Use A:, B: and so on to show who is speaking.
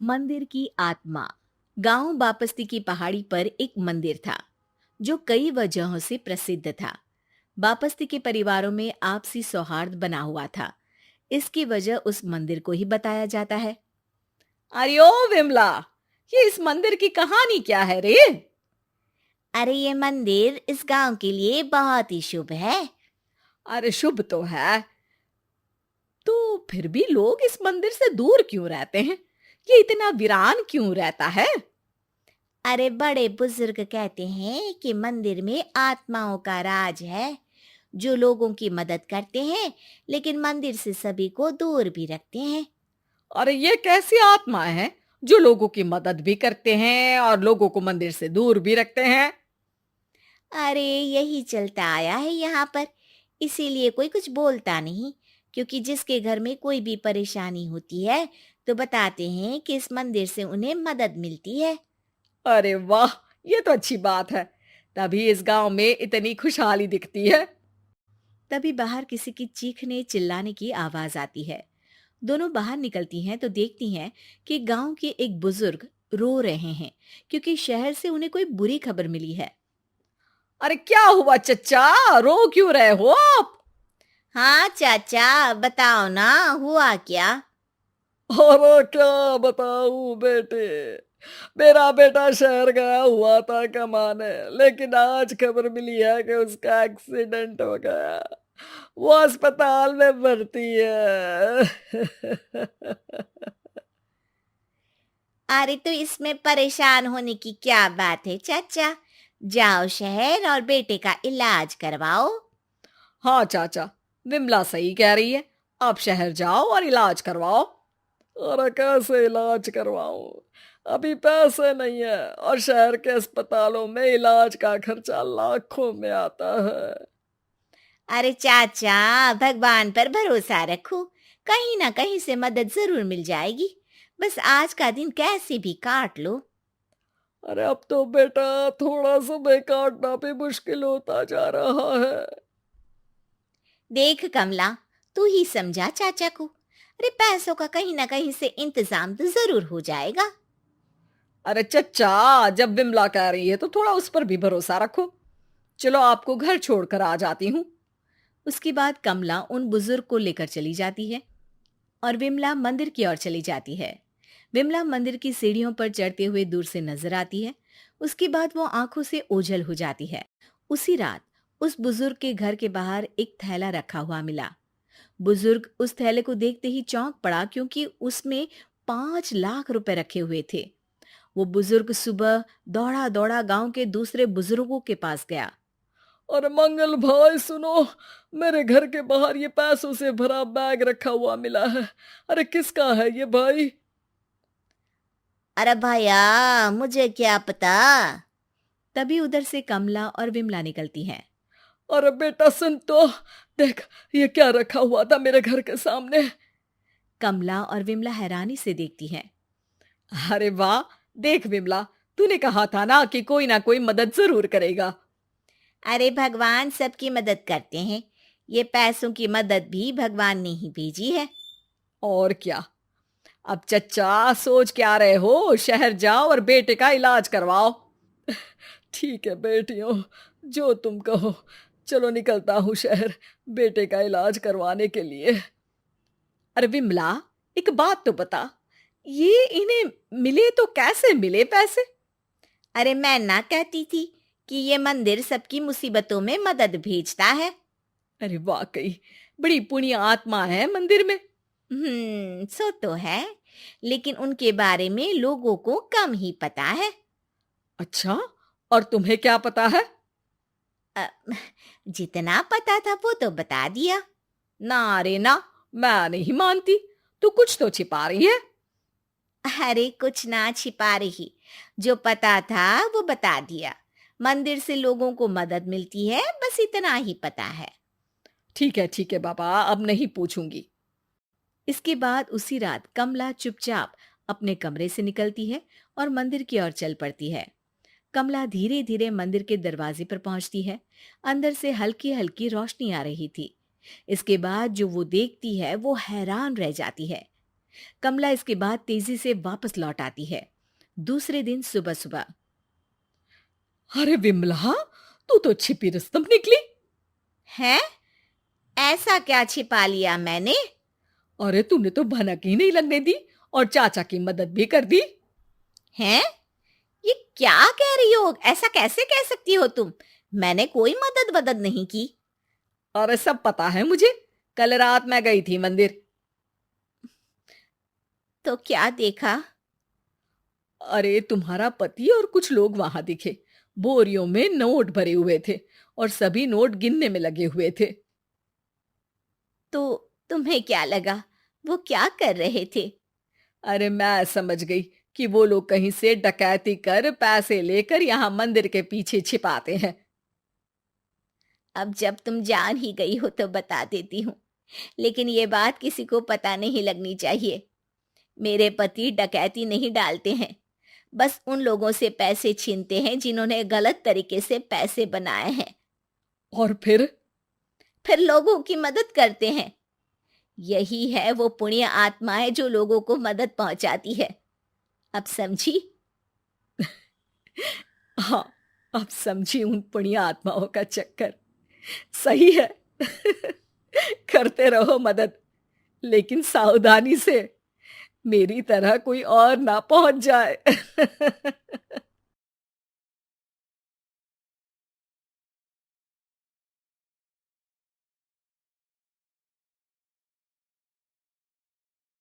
A: मंदिर की आत्मा। गांव बापस्ती की पहाड़ी पर एक मंदिर था जो कई वजहों से प्रसिद्ध था। बापस्ती के परिवारों में आपसी सौहार्द बना हुआ था। इसकी वजह उस मंदिर को ही बताया जाता है। अरे ओ विमला, ये इस मंदिर की कहानी क्या है रे?
B: अरे ये मंदिर इस गांव के लिए बहुत ही शुभ है।
A: अरे शुभ तो है, तो फिर भी लोग इस मंदिर से दूर क्यों रहते हैं? ये इतना वीरान क्यों रहता है?
B: अरे बड़े बुजुर्ग कहते हैं कि मंदिर में आत्माओं का राज है, जो लोगों की मदद करते हैं, लेकिन मंदिर से सभी को दूर भी रखते हैं।
A: अरे ये कैसी आत्माएं हैं जो लोगों की मदद भी करते हैं और लोगों को मंदिर से दूर भी रखते हैं?
B: अरे यही चलता आया है यहाँ पर, इसीलिए कोई कुछ बोलता नहीं, क्योंकि जिसके घर में कोई भी परेशानी होती है तो बताते हैं कि इस मंदिर से उन्हें मदद मिलती है।
A: अरे वाह, ये तो अच्छी बात है। तभी इस गांव में इतनी खुशहाली दिखती है। तभी बाहर किसी की चीखने चिल्लाने की आवाज आती है। दोनों बाहर निकलती हैं तो देखती हैं कि गांव के एक बुजुर्ग रो रहे हैं, क्योंकि शहर से उन्हें कोई बुरी खबर मिली है। अरे क्या हुआ चच्चा, रो क्यों रहे हो आप?
B: हाँ चाचा, बताओ ना, हुआ क्या?
C: अरे क्या बताऊं बेटे। मेरा बेटा शहर गया हुआ था कमाने, लेकिन आज खबर मिली है कि उसका एक्सीडेंट हो गया। वो अस्पताल में भर्ती है।
B: अरे तो इसमें परेशान होने की क्या बात है चाचा, जाओ शहर और बेटे का इलाज करवाओ।
A: हाँ चाचा, विमला सही कह रही है। आप शहर जाओ और इलाज करवाओ।
C: अरे कैसे इलाज करवाऊं, अभी पैसे नहीं है और शहर के अस्पतालों में इलाज का खर्चा लाखों में आता है।
B: अरे चाचा, भगवान पर भरोसा रखो, कहीं ना कहीं से मदद जरूर मिल जाएगी। बस आज का दिन कैसे भी काट लो।
C: अरे अब तो बेटा थोड़ा समय काटना भी मुश्किल होता जा रहा है।
B: देख कमला, तू ही समझा चाचा को। अरे पैसों का कहीं ना कहीं से इंतजाम तो जरूर हो जाएगा।
A: अरे चच्चा, जब विमला कह रही है तो थोड़ा उस पर भी भरोसा रखो। चलो आपको घर छोड़कर आ जाती हूँ। उसके बाद कमला उन बुजुर्ग को लेकर चली जाती है और विमला मंदिर की ओर चली जाती है। विमला मंदिर की सीढ़ियों पर चढ़ते हुए दूर से नजर आती है। उसके बाद वो आंखों से ओझल हो जाती है। उसी रात उस बुजुर्ग के घर के बाहर एक थैला रखा हुआ मिला। बुजुर्ग उस थैले को देखते ही चौंक पड़ा, क्योंकि उसमें 5 लाख रुपए रखे हुए थे। वो बुजुर्ग सुबह दौड़ा दौड़ा गांव के दूसरे बुजुर्गों के पास गया।
C: और मंगल भाई सुनो, मेरे घर के बाहर ये पैसों से भरा बैग रखा हुआ मिला है। अरे किसका है ये भाई?
B: अरे भैया, मुझे क्या पता।
A: तभी उधर से कमला और विमला निकलती हैं।
C: अरे बेटा सुन तो, देख ये क्या रखा हुआ था मेरे घर के सामने।
A: कमला और विमला हैरानी से देखती हैं। अरे वाह, देख विमला, तूने कहा था ना कोई मदद जरूर करेगा।
B: अरे भगवान सबकी मदद करते हैं, ये पैसों की मदद भी भगवान ने ही भेजी है।
A: और क्या। अब चच्चा सोच क्या रहे हो, शहर जाओ और बेटे का इलाज करवाओ।
C: ठीक है बेटियों, जो तुम कहो। चलो निकलता हूँ शहर बेटे का इलाज करवाने के लिए।
A: अरे विमला, एक बात तो बता, ये इन्हें मिले तो कैसे मिले पैसे?
B: अरे मैं ना कहती थी कि ये मंदिर सबकी मुसीबतों में मदद भेजता है।
A: अरे वाकई बड़ी पुण्य आत्मा है मंदिर में।
B: सो तो है, लेकिन उनके बारे में लोगों को कम ही पता है।
A: अच्छा, और तुम्हें क्या पता है?
B: अ, जितना पता था वो तो बता दिया।
A: ना रे ना, मैं नहीं मानती। तू कुछ तो छिपा रही है।
B: अरे कुछ ना छिपा रही, जो पता था वो बता दिया। मंदिर से लोगों को मदद मिलती है, बस इतना ही पता है।
A: ठीक है बाबा, अब नहीं पूछूंगी। इसके बाद उसी रात कमला चुपचाप अपने कमरे से निकलती है और मंदिर की ओर चल पड़ती है। कमला धीरे धीरे मंदिर के दरवाजे पर पहुंचती है। अंदर से हल्की हल्की रोशनी आ रही थी। इसके बाद जो वो देखती है वो हैरान रह जाती है। कमला इसके बाद तेजी से वापस लौट आती है। दूसरे दिन सुबह सुबह।
C: अरे विमला, तू तो छिपी रुस्तम निकली।
B: है? ऐसा क्या छिपा लिया मैंने?
C: अरे तूने तो भनक ही नहीं लगने दी और चाचा की मदद भी कर दी।
B: हैं? ये क्या कह रही हो? ऐसा कैसे कह सकती हो तुम? मैंने कोई मदद वदद नहीं की।
C: अरे सब पता है मुझे, कल रात मैं गई थी मंदिर।
B: तो क्या देखा?
C: अरे तुम्हारा पति और कुछ लोग वहां दिखे। बोरियों में नोट भरे हुए थे और सभी नोट गिनने में लगे हुए थे।
B: तो तुम्हें क्या लगा? वो क्या कर रहे थे?
C: अरे मैं समझ गई कि वो लोग कहीं से डकैती कर पैसे लेकर यहाँ मंदिर के पीछे छिपाते हैं।
B: अब जब तुम जान ही गई हो तो बता देती हूँ, लेकिन ये बात किसी को पता नहीं लगनी चाहिए। मेरे पति डकैती नहीं डालते हैं, बस उन लोगों से पैसे छीनते हैं जिन्होंने गलत तरीके से पैसे बनाए हैं।
C: और फिर
B: लोगों की मदद करते हैं। यही है वो पुण्य आत्माएं जो लोगों को मदद पहुंचाती है। अब समझी?
C: हाँ, अब समझी उन पुण्य आत्माओं का चक्कर। सही है। करते रहो मदद, लेकिन सावधानी से, मेरी तरह कोई और ना पहुंच जाए।